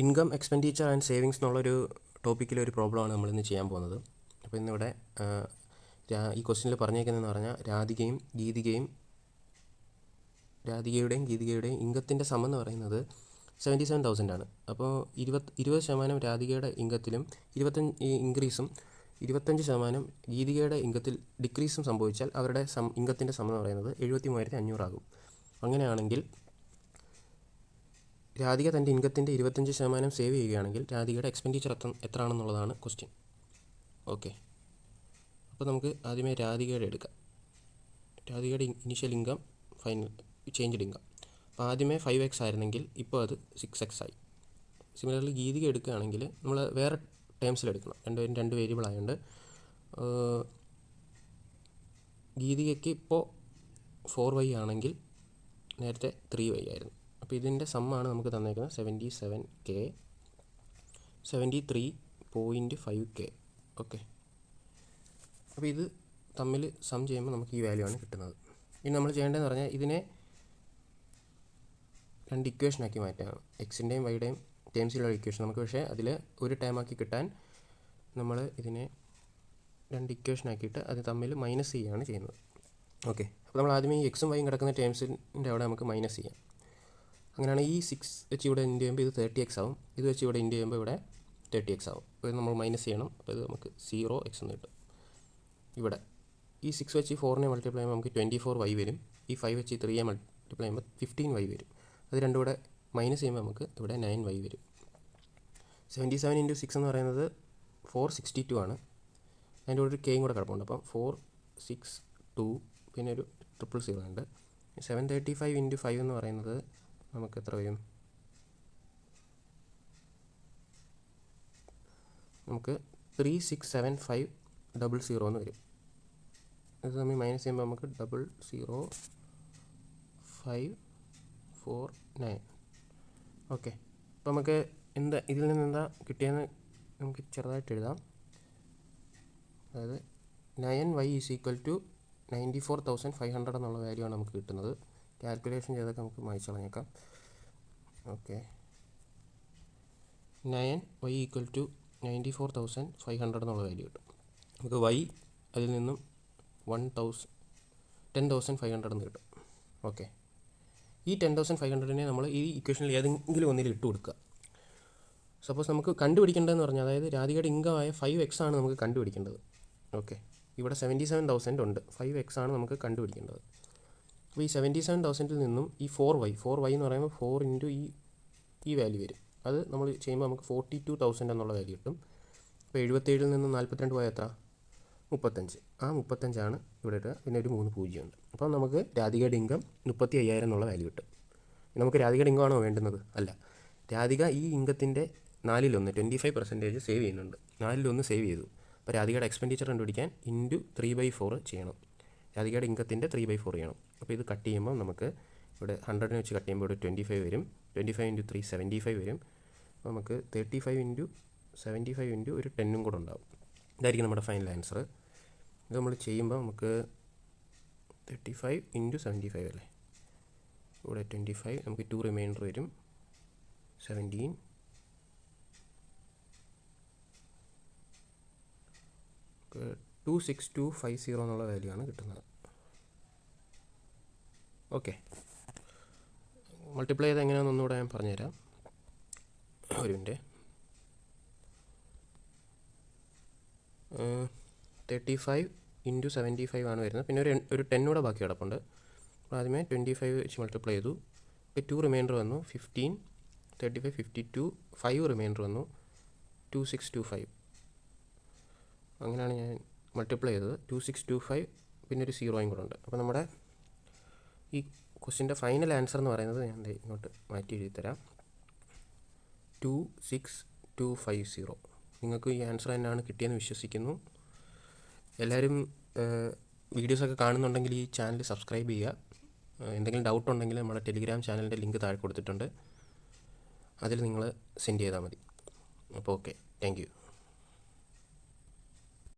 Income expenditure and savings എന്നുള്ളൊരു ടോപ്പിക്കിലൊരു പ്രോബ്ലമാണ് നമ്മളിന്ന് ചെയ്യാൻ പോകുന്നത്. അപ്പോൾ ഇന്നിവിടെ ഈ ക്വസ്റ്റ്യനിൽ പറഞ്ഞേക്കുന്നതെന്ന് പറഞ്ഞാൽ രാധികയുടെയും ഗീതികയുടെയും ഇൻകത്തിൻ്റെ സം എന്ന് പറയുന്നത് 77,000 ആണ്. അപ്പോൾ 20% രാധികയുടെ ഇൻകത്തിലും ഇൻക്രീസും 25% ഗീതികയുടെ ഇൻകത്തിൽ ഡിക്രീസും സംഭവിച്ചാൽ അവരുടെ ഇൻകത്തിൻ്റെ സം എന്ന് പറയുന്നത് 73,500 ആകും. അങ്ങനെയാണെങ്കിൽ രാധിക തൻ്റെ ഇൻകത്തിൻ്റെ 25% സേവ് ചെയ്യുകയാണെങ്കിൽ രാധികയുടെ എക്സ്പെൻഡിച്ചർ എത്ര ആണെന്നുള്ളതാണ് ക്വസ്റ്റ്യൻ. ഓക്കെ, അപ്പോൾ നമുക്ക് ആദ്യമേ രാധികയുടെ എടുക്കാം. രാധികയുടെ initial income, final changed income. അപ്പോൾ ആദ്യമേ 5x ആയിരുന്നെങ്കിൽ ഇപ്പോൾ അത് 6x ആയി. സിമിലർലി ഗീതിക എടുക്കുകയാണെങ്കിൽ നമ്മൾ വേറെ ടേംസിലെടുക്കണം, രണ്ട് വേരിയബിൾ ആയതുകൊണ്ട്. ഗീതികയ്ക്ക് ഇപ്പോൾ 4y ആണെങ്കിൽ നേരത്തെ 3y ആയിരുന്നു. അപ്പോൾ ഇതിൻ്റെ സമ്മാണ് നമുക്ക് തന്നേക്കുന്നത് 77K 73.5K. ഓക്കെ, അപ്പോൾ ഇത് തമ്മിൽ സം ചെയ്യുമ്പോൾ നമുക്ക് ഈ വാല്യൂ ആണ് കിട്ടുന്നത്. ഇനി നമ്മൾ ചെയ്യേണ്ടതെന്ന് പറഞ്ഞാൽ ഇതിനെ രണ്ട് ഇക്വേഷനാക്കി മാറ്റാണ്. എക്സിൻ്റെയും വൈയുടെയും ടേംസിലുള്ള ഇക്വേഷൻ നമുക്ക്, പക്ഷേ അതിൽ ഒരു ടേമാക്കി കിട്ടാൻ നമ്മൾ ഇതിനെ രണ്ട് ഇക്വേഷനാക്കിയിട്ട് അത് തമ്മിൽ മൈനസ് ചെയ്യുകയാണ് ചെയ്യുന്നത്. ഓക്കെ, അപ്പോൾ നമ്മൾ ആദ്യമേ ഈ എക്സും വൈയും കിടക്കുന്ന ടേംസിൻ്റെ അവിടെ നമുക്ക് മൈനസ് ചെയ്യാം. അങ്ങനെയാണ് ഈ 6 വെച്ച് ഇവിടെ ഇൻറ്റു ചെയ്യുമ്പോൾ ഇത് 30x ആവും, ഇത് വെച്ച് ഇവിടെ ഇൻറ്റു ചെയ്യുമ്പോൾ ഇവിടെ 30x ആവും. അപ്പോൾ ഇത് നമ്മൾ മൈനസ് ചെയ്യണം. അപ്പോൾ ഇത് നമുക്ക് 0x എന്ന് കിട്ടും. ഇവിടെ ഈ 6 വെച്ച് 4നെ മൾട്ടിപ്ലൈ ചെയ്യുമ്പോൾ നമുക്ക് 24y വരും. ഈ 5 വെച്ച് 3യെ മൾട്ടിപ്ലൈ ചെയ്യുമ്പോൾ 15y വരും. അത് രണ്ടും കൂടെ മൈനസ് ചെയ്യുമ്പോൾ നമുക്ക് ഇവിടെ 9y വരും. 77 × 6 എന്ന് പറയുന്നത് 462 ആണ്. അതിൻ്റെ കൂടെ ഒരു കെയും കൂടെ കിടപ്പുണ്ട്. അപ്പം 462 പിന്നെ ഒരു 000 ഉണ്ട്. 735 × 5 എന്ന് പറയുന്നത് നമുക്ക് എത്ര വരും? നമുക്ക് 367500 എന്ന് വരും. ഇത് തമ്മിൽ മൈനസ് ചെയ്യുമ്പോൾ നമുക്ക് 00549. ഓക്കെ, അപ്പോൾ നമുക്ക് ഇതിൽ നിന്ന് എന്താ കിട്ടിയെന്ന് നമുക്ക് ചെറുതായിട്ട് എഴുതാം. അതായത് 9y = 94,500 എന്നുള്ള വാല്യൂ ആണ് നമുക്ക് കിട്ടുന്നത്. കാൽക്കുലേഷൻ ചെയ്തൊക്കെ നമുക്ക് മായ്ച്ച് കളഞ്ഞേക്കാം. ഓക്കെ, 9y = 94,500 എന്നുള്ള വാല്യൂ കിട്ടും. നമുക്ക് y അതിൽ നിന്നും 10,500 എന്ന് കിട്ടും. ഓക്കെ, ഈ 10,500നെ നമ്മൾ ഈ ഇക്വേഷനിൽ ഏതെങ്കിലും ഒന്നിൽ ഇട്ട് കൊടുക്കുക. സപ്പോസ് നമുക്ക് കണ്ടുപിടിക്കേണ്ടതെന്ന് പറഞ്ഞാൽ, അതായത് രാധികയുടെ ഇൻകമായ 5x ആണ് നമുക്ക് കണ്ടുപിടിക്കേണ്ടത്. ഓക്കെ, ഇവിടെ 77,000 ഉണ്ട്, 5x ആണ് നമുക്ക് കണ്ടുപിടിക്കേണ്ടത്. അപ്പോൾ ഈ 77,000ൽ നിന്നും ഈ 4y എന്ന് പറയുമ്പോൾ 4 × ഈ വാല്യൂ വരും. അത് നമ്മൾ ചെയ്യുമ്പോൾ നമുക്ക് 42,000 എന്നുള്ള വാല്യൂ കിട്ടും. അപ്പോൾ 77ൽ നിന്നും 42 പോയാൽ എത്ര? 35. ആ 35 ഇവിടെ ഇട്ട് പിന്നെ ഒരു 3 0 ഉണ്ട്. അപ്പോൾ നമുക്ക് രാധികയുടെ ഇൻകം 35,000 എന്നുള്ള വാല്യൂ കിട്ടും. നമുക്ക് രാധികയുടെ ഇൻകം ആണോ വേണ്ടുന്നത്? അല്ല, രാധിക ഈ ഇൻകത്തിൻ്റെ 4/1 25% സേവ് ചെയ്യുന്നുണ്ട്. 4/1 സേവ് ചെയ്തു. അപ്പോൾ രാധികയുടെ എക്സ്പെൻഡിച്ചർ കണ്ടുപിടിക്കാൻ × 3/4 ചെയ്യണം. രാധികയുടെ ഇൻകത്തിൻ്റെ 3/4 ചെയ്യണം. അപ്പോൾ ഇത് കട്ട് ചെയ്യുമ്പോൾ നമുക്ക് ഇവിടെ 100നെ വെച്ച് കട്ട് ചെയ്യുമ്പോൾ ഇവിടെ 25 വരും. 25 × 3 75 വരും. അപ്പോൾ നമുക്ക് 35 × 75 × ഒരു 10 കൂടെ ഉണ്ടാവും. ഇതായിരിക്കും നമ്മുടെ ഫൈനൽ ആൻസർ. ഇത് നമ്മൾ ചെയ്യുമ്പോൾ നമുക്ക് 35 × 75 അല്ലേ, ഇവിടെ 25, നമുക്ക് 2 റിമൈൻഡർ വരും, 17, 26250 എന്നുള്ള വാല്യൂ ആണ് കിട്ടുന്നത്. ഓക്കെ, മൾട്ടിപ്ലൈ ചെയ്ത് എങ്ങനെയാണെന്ന് ഒന്നുകൂടെ ഞാൻ പറഞ്ഞുതരാം. ഒരു മിനിറ്റ്. 35 × 75 ആണ് വരുന്നത്. പിന്നെ ഒരു 10 കൂടെ ബാക്കി കിടപ്പുണ്ട്. അപ്പോൾ ആദ്യമേ 25 വെച്ച് മൾട്ടിപ്ലൈ ചെയ്തു. ഇപ്പോൾ 2 റിമൈൻഡർ വന്നു, 15, 35, 52, 5 റിമൈൻഡർ വന്നു, 2625. അങ്ങനെയാണ് ഞാൻ മൾട്ടിപ്ലൈ ചെയ്തത്. 2625 പിന്നെ ഒരു 0 കൂടെ ഉണ്ട്. അപ്പോൾ നമ്മുടെ ഈ ക്വസ്റ്റ്യൻ്റെ ഫൈനൽ ആൻസർ എന്ന് പറയുന്നത് ഞാൻ ഇങ്ങോട്ട് മാറ്റി എഴുതി തരാം, 26250. നിങ്ങൾക്ക് ഈ ആൻസർ തന്നെയാണ് കിട്ടിയെന്ന് വിശ്വസിക്കുന്നു. എല്ലാവരും വീഡിയോസൊക്കെ കാണുന്നുണ്ടെങ്കിൽ ഈ ചാനൽ സബ്സ്ക്രൈബ് ചെയ്യുക. എന്തെങ്കിലും ഡൗട്ട് ഉണ്ടെങ്കിൽ നമ്മുടെ ടെലിഗ്രാം ചാനലിൻ്റെ ലിങ്ക് താഴെ കൊടുത്തിട്ടുണ്ട്, അതിൽ നിങ്ങൾ സെൻഡ് ചെയ്താൽ മതി. അപ്പോൾ ഓക്കെ, താങ്ക് യു.